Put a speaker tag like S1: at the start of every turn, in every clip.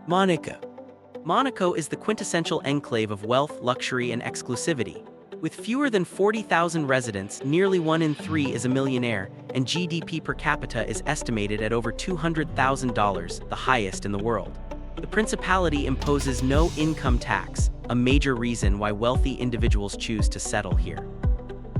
S1: Monaco. Monaco is the quintessential enclave of wealth, luxury, and exclusivity. With fewer than 40,000 residents, nearly 1 in 3 is a millionaire, and GDP per capita is estimated at over $200,000, the highest in the world. The principality imposes no income tax, a major reason why wealthy individuals choose to settle here.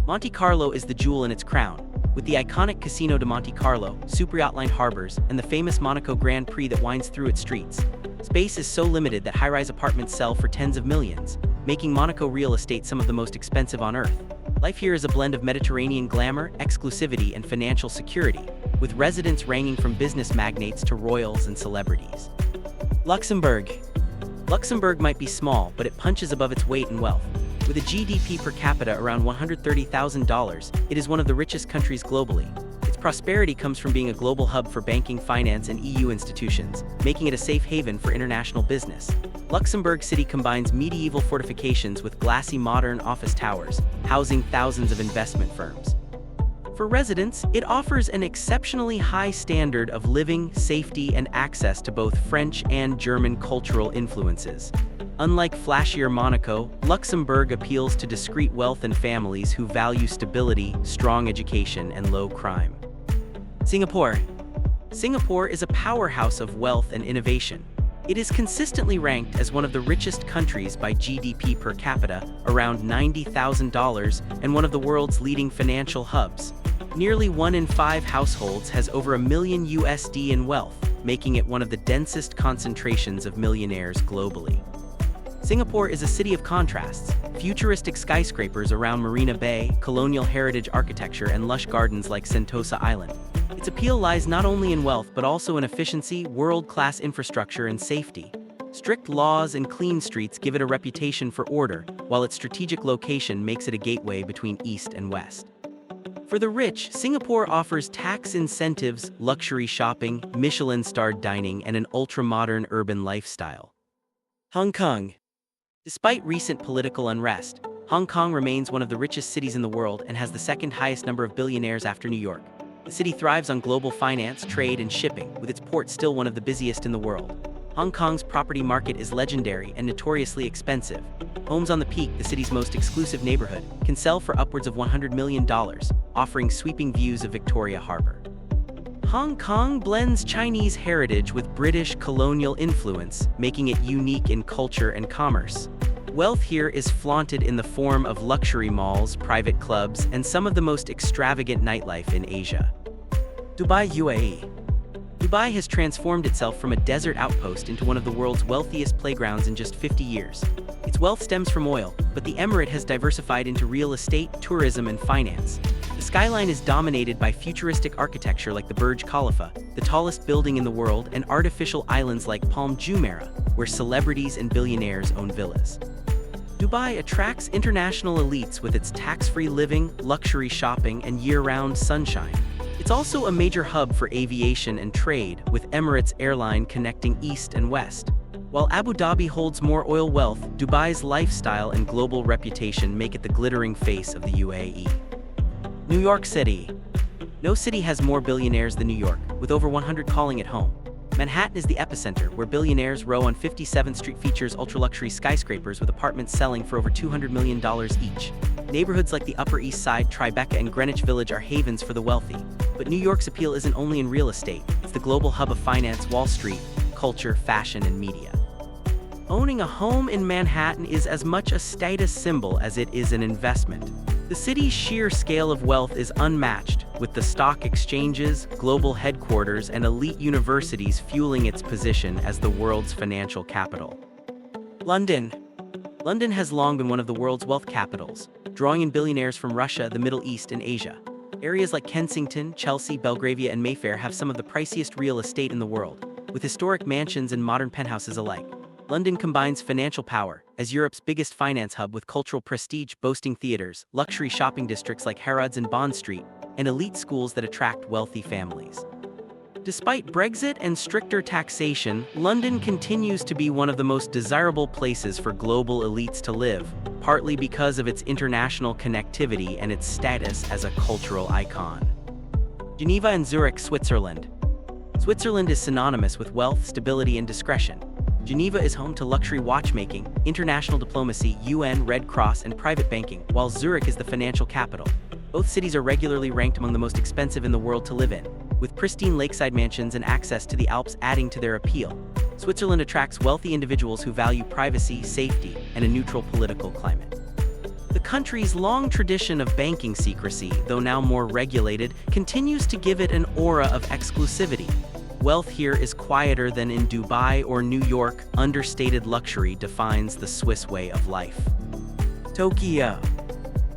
S1: Monte Carlo is the jewel in its crown, with the iconic Casino de Monte Carlo, super yacht-lined harbors, and the famous Monaco Grand Prix that winds through its streets. Space is so limited that high-rise apartments sell for tens of millions, making Monaco real estate some of the most expensive on Earth. Life here is a blend of Mediterranean glamour, exclusivity, and financial security, with residents ranging from business magnates to royals and celebrities. Luxembourg. Luxembourg might be small, but it punches above its weight in wealth. With a GDP per capita around $130,000, it is one of the richest countries globally. Its prosperity comes from being a global hub for banking, finance, and EU institutions, making it a safe haven for international business. Luxembourg City combines medieval fortifications with glassy modern office towers, housing thousands of investment firms. For residents, it offers an exceptionally high standard of living, safety, and access to both French and German cultural influences. Unlike flashier Monaco, Luxembourg appeals to discreet wealth and families who value stability, strong education, and low crime. Singapore. Singapore is a powerhouse of wealth and innovation. It is consistently ranked as one of the richest countries by GDP per capita, around $90,000, and one of the world's leading financial hubs. Nearly 1 in 5 households has over $1 million USD in wealth, making it one of the densest concentrations of millionaires globally. Singapore is a city of contrasts, futuristic skyscrapers around Marina Bay, colonial heritage architecture, and lush gardens like Sentosa Island. Its appeal lies not only in wealth but also in efficiency, world-class infrastructure, and safety. Strict laws and clean streets give it a reputation for order, while its strategic location makes it a gateway between East and West. For the rich, Singapore offers tax incentives, luxury shopping, Michelin-starred dining, and an ultra-modern urban lifestyle. Hong Kong. Despite recent political unrest, Hong Kong remains one of the richest cities in the world and has the second highest number of billionaires after New York. The city thrives on global finance, trade, and shipping, with its port still one of the busiest in the world. Hong Kong's property market is legendary and notoriously expensive. Homes on the Peak, the city's most exclusive neighborhood, can sell for upwards of $100 million, offering sweeping views of Victoria Harbor. Hong Kong blends Chinese heritage with British colonial influence, making it unique in culture and commerce. Wealth here is flaunted in the form of luxury malls, private clubs, and some of the most extravagant nightlife in Asia. Dubai, UAE. Dubai has transformed itself from a desert outpost into one of the world's wealthiest playgrounds in just 50 years. Its wealth stems from oil, but the emirate has diversified into real estate, tourism, and finance. The skyline is dominated by futuristic architecture like the Burj Khalifa, the tallest building in the world, and artificial islands like Palm Jumeirah, where celebrities and billionaires own villas. Dubai attracts international elites with its tax-free living, luxury shopping, and year-round sunshine. It's also a major hub for aviation and trade, with Emirates Airline connecting East and West. While Abu Dhabi holds more oil wealth, Dubai's lifestyle and global reputation make it the glittering face of the UAE. New York City. No city has more billionaires than New York, with over 100 calling it home. Manhattan is the epicenter, where billionaires row on 57th Street features ultra-luxury skyscrapers with apartments selling for over $200 million each. Neighborhoods like the Upper East Side, Tribeca, and Greenwich Village are havens for the wealthy. But New York's appeal isn't only in real estate, it's the global hub of finance, Wall Street, culture, fashion, and media. Owning a home in Manhattan is as much a status symbol as it is an investment. The city's sheer scale of wealth is unmatched, with the stock exchanges, global headquarters, and elite universities fueling its position as the world's financial capital. London. London has long been one of the world's wealth capitals, drawing in billionaires from Russia, the Middle East, and Asia. Areas like Kensington, Chelsea, Belgravia, and Mayfair have some of the priciest real estate in the world, with historic mansions and modern penthouses alike. London combines financial power as Europe's biggest finance hub with cultural prestige, boasting theaters, luxury shopping districts like Harrods and Bond Street, and elite schools that attract wealthy families. Despite Brexit and stricter taxation, London continues to be one of the most desirable places for global elites to live, partly because of its international connectivity and its status as a cultural icon. Geneva and Zurich, Switzerland. Switzerland is synonymous with wealth, stability, and discretion. Geneva is home to luxury watchmaking, international diplomacy, UN, Red Cross, and private banking, while Zurich is the financial capital. Both cities are regularly ranked among the most expensive in the world to live in, with pristine lakeside mansions and access to the Alps adding to their appeal. Switzerland attracts wealthy individuals who value privacy, safety, and a neutral political climate. The country's long tradition of banking secrecy, though now more regulated, continues to give it an aura of exclusivity. Wealth here is quieter than in Dubai or New York. Understated luxury defines the Swiss way of life. Tokyo.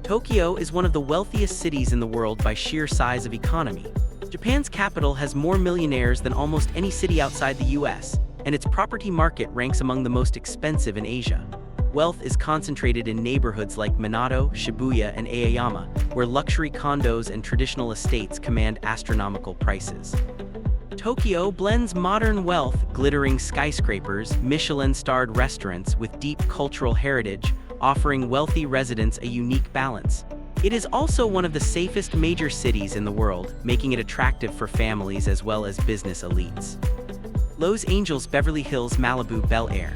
S1: Tokyo is one of the wealthiest cities in the world by sheer size of economy. Japan's capital has more millionaires than almost any city outside the US, and its property market ranks among the most expensive in Asia. Wealth is concentrated in neighborhoods like Minato, Shibuya, and Aoyama, where luxury condos and traditional estates command astronomical prices. Tokyo blends modern wealth, glittering skyscrapers, Michelin-starred restaurants with deep cultural heritage, offering wealthy residents a unique balance. It is also one of the safest major cities in the world, making it attractive for families as well as business elites. Los Angeles, Beverly Hills, Malibu, Bel Air.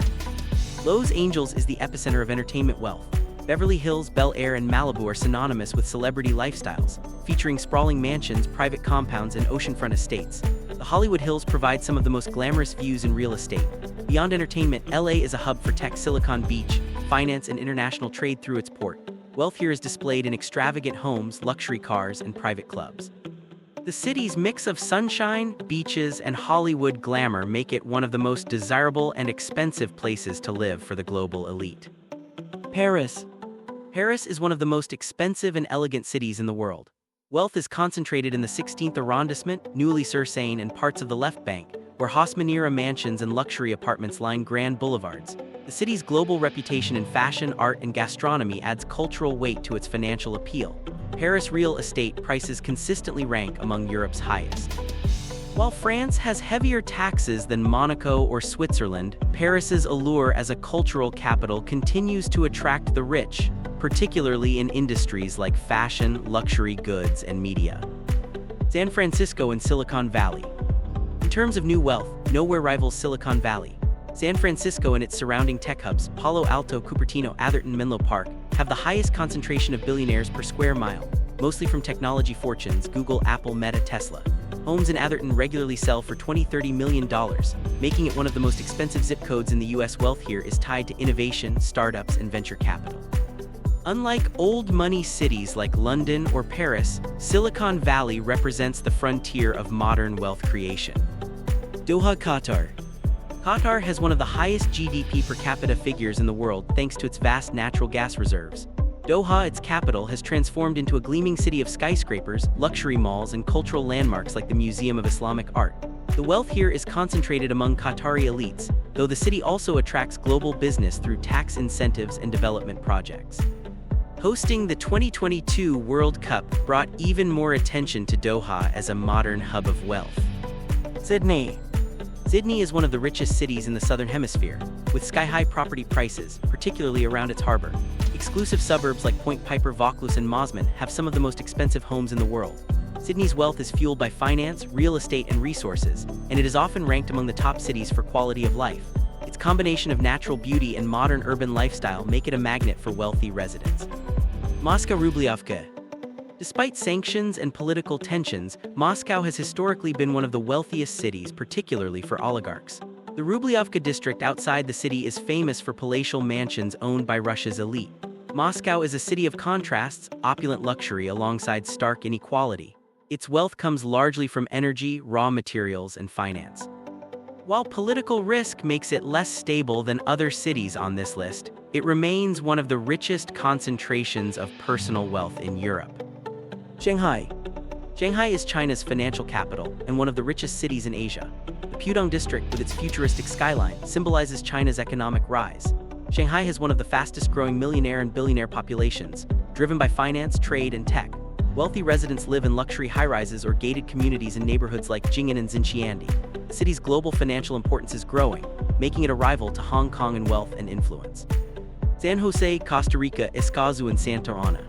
S1: Los Angeles is the epicenter of entertainment wealth. Beverly Hills, Bel Air, and Malibu are synonymous with celebrity lifestyles, featuring sprawling mansions, private compounds, and oceanfront estates. The Hollywood Hills provide some of the most glamorous views in real estate. Beyond entertainment, LA is a hub for tech, Silicon Beach, finance, and international trade through its port. Wealth here is displayed in extravagant homes, luxury cars, and private clubs. The city's mix of sunshine, beaches, and Hollywood glamour make it one of the most desirable and expensive places to live for the global elite. Paris. Paris is one of the most expensive and elegant cities in the world. Wealth is concentrated in the 16th arrondissement, Neuilly-sur-Seine, and parts of the Left Bank, where Haussmann-era mansions and luxury apartments line grand boulevards. The city's global reputation in fashion, art, and gastronomy adds cultural weight to its financial appeal. Paris real estate prices consistently rank among Europe's highest. While France has heavier taxes than Monaco or Switzerland, Paris's allure as a cultural capital continues to attract the rich, particularly in industries like fashion, luxury goods, and media. San Francisco and Silicon Valley. In terms of new wealth, nowhere rivals Silicon Valley. San Francisco and its surrounding tech hubs, Palo Alto, Cupertino, Atherton, Menlo Park, have the highest concentration of billionaires per square mile, mostly from technology fortunes Google, Apple, Meta, Tesla. Homes in Atherton regularly sell for $20–30 million, making it one of the most expensive zip codes in the US. Wealth here is tied to innovation, startups, and venture capital. Unlike old money cities like London or Paris, Silicon Valley represents the frontier of modern wealth creation. Doha, Qatar. Qatar has one of the highest GDP per capita figures in the world thanks to its vast natural gas reserves. Doha, its capital, has transformed into a gleaming city of skyscrapers, luxury malls, and cultural landmarks like the Museum of Islamic Art. The wealth here is concentrated among Qatari elites, though the city also attracts global business through tax incentives and development projects. Hosting the 2022 World Cup brought even more attention to Doha as a modern hub of wealth. Sydney. Sydney is one of the richest cities in the Southern Hemisphere, with sky-high property prices, particularly around its harbor. Exclusive suburbs like Point Piper, Vaucluse, and Mosman have some of the most expensive homes in the world. Sydney's wealth is fueled by finance, real estate, and resources, and it is often ranked among the top cities for quality of life. Its combination of natural beauty and modern urban lifestyle make it a magnet for wealthy residents. Moscow, Rubliovka. Despite sanctions and political tensions, Moscow has historically been one of the wealthiest cities, particularly for oligarchs. The Rubliovka district outside the city is famous for palatial mansions owned by Russia's elite. Moscow is a city of contrasts, opulent luxury alongside stark inequality. Its wealth comes largely from energy, raw materials, and finance. While political risk makes it less stable than other cities on this list, it remains one of the richest concentrations of personal wealth in Europe. Shanghai. Shanghai is China's financial capital and one of the richest cities in Asia. The Pudong district, with its futuristic skyline, symbolizes China's economic rise. Shanghai has one of the fastest-growing millionaire and billionaire populations, driven by finance, trade, and tech. Wealthy residents live in luxury high-rises or gated communities in neighborhoods like Jing'an and Xinxiandi. The city's global financial importance is growing, making it a rival to Hong Kong in wealth and influence. San Jose, Costa Rica, Escazú, and Santa Ana.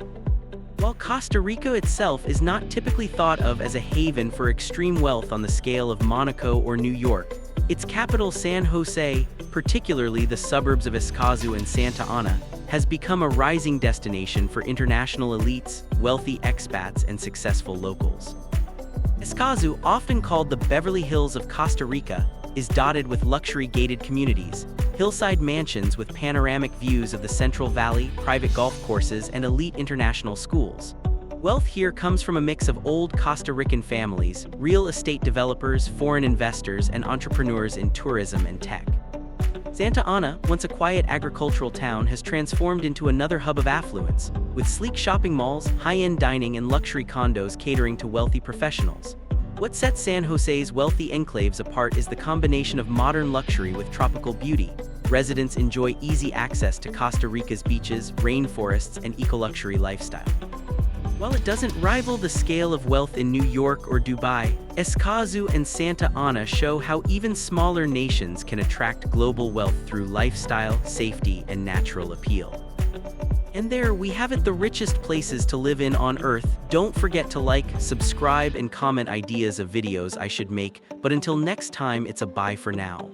S1: While Costa Rica itself is not typically thought of as a haven for extreme wealth on the scale of Monaco or New York, Its capital San Jose, particularly the suburbs of Escazú and Santa Ana, has become a rising destination for international elites, wealthy expats, and successful locals. Escazú, often called the Beverly Hills of Costa Rica, is dotted with luxury gated communities, hillside mansions with panoramic views of the Central Valley, private golf courses, and elite international schools. Wealth here comes from a mix of old Costa Rican families, real estate developers, foreign investors, and entrepreneurs in tourism and tech. Santa Ana, once a quiet agricultural town, has transformed into another hub of affluence, with sleek shopping malls, high-end dining, and luxury condos catering to wealthy professionals. What sets San Jose's wealthy enclaves apart is the combination of modern luxury with tropical beauty. Residents enjoy easy access to Costa Rica's beaches, rainforests, and eco-luxury lifestyle. While it doesn't rival the scale of wealth in New York or Dubai, Escazú and Santa Ana show how even smaller nations can attract global wealth through lifestyle, safety, and natural appeal. And there we have it, the richest places to live in on Earth. Don't forget to like, subscribe, and comment ideas of videos I should make, but until next time, it's a bye for now.